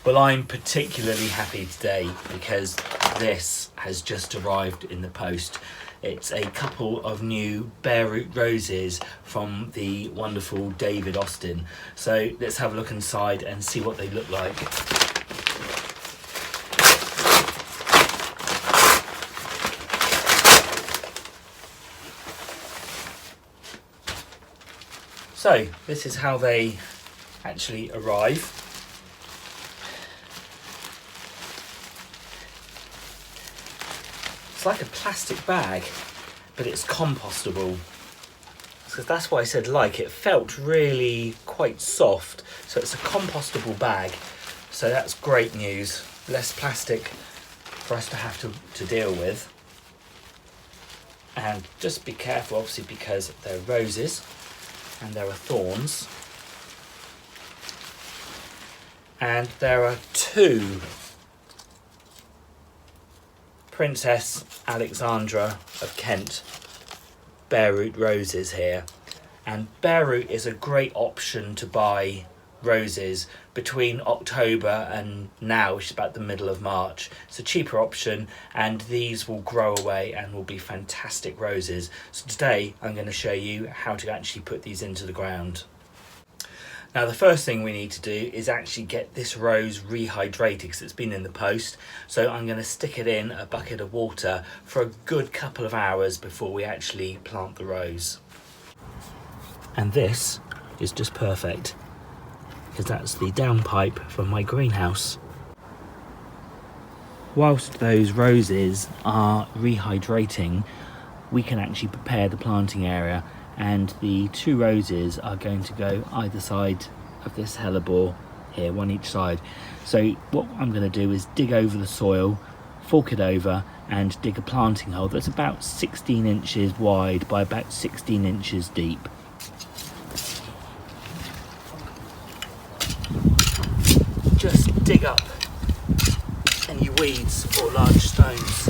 Well, I'm particularly happy today because this has just arrived in the post. It's a couple of new bare root roses from the wonderful David Austin. So let's have a look inside and see what they look like. So this is how they actually arrive. It's like a plastic bag, but it's compostable. Because that's why I said like, it felt really quite soft. So it's a compostable bag. So that's great news. Less plastic for us to have to deal with. And just be careful, obviously, because they're roses and there are thorns. And there are two Princess Alexandra of Kent bare root roses here, and bare root is a great option to buy roses between October and now, which is about the middle of March. It's a cheaper option and these will grow away and will be fantastic roses. So today I'm going to show you how to actually put these into the ground. Now the first thing we need to do is actually get this rose rehydrated because it's been in the post. So I'm going to stick it in a bucket of water for a good couple of hours before we actually plant the rose. And this is just perfect because that's the downpipe from my greenhouse. Whilst those roses are rehydrating, we can actually prepare the planting area. And the two roses are going to go either side of this hellebore here, one each side. So what I'm going to do is dig over the soil, fork it over and dig a planting hole that's about 16 inches wide by about 16 inches deep. Just dig up any weeds or large stones.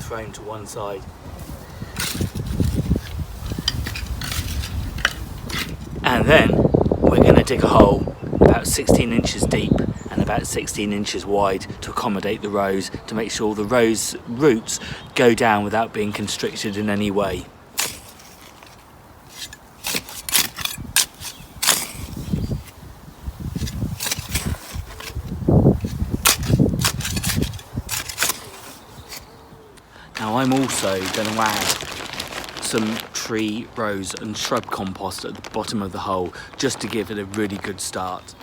Thrown to one side. And then we're going to dig a hole about 16 inches deep and about 16 inches wide to accommodate the rose, to make sure the rose roots go down without being constricted in any way. Now I'm also going to add some tree, rose and shrub compost at the bottom of the hole just to give it a really good start.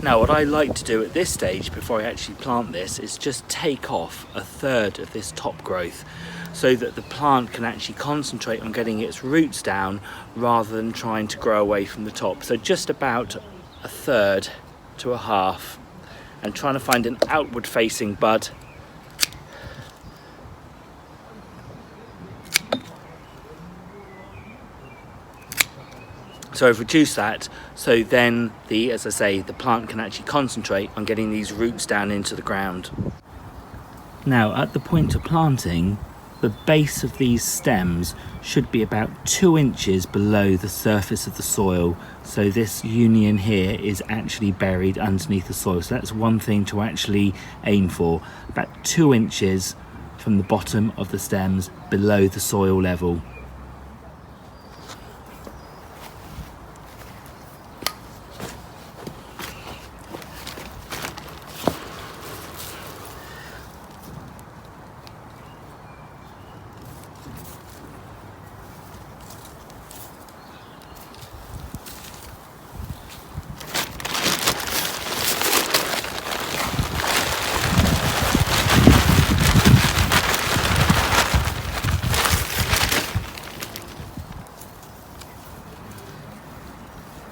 Now what I like to do at this stage before I actually plant this is just take off a third of this top growth so that the plant can actually concentrate on getting its roots down rather than trying to grow away from the top. So just about a third to a half, and trying to find an outward facing bud. So I've reduced that so then as I say, the plant can actually concentrate on getting these roots down into the ground. Now at the point of planting, the base of these stems should be about 2 inches below the surface of the soil. So this union here is actually buried underneath the soil. So that's one thing to actually aim for. About 2 inches from the bottom of the stems below the soil level.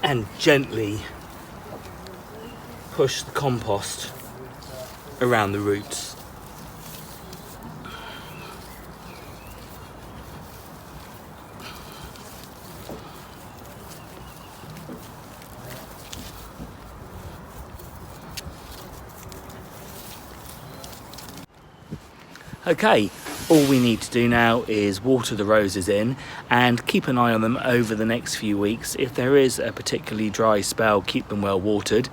And gently push the compost around the roots. Okay, all we need to do now is water the roses in and keep an eye on them over the next few weeks. If there is a particularly dry spell, keep them well watered.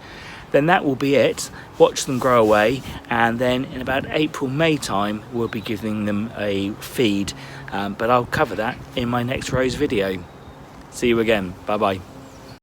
Then that will be it. Watch them grow away, and then in about April, May time, we'll be giving them a feed. But I'll cover that in my next rose video. See you again. Bye bye.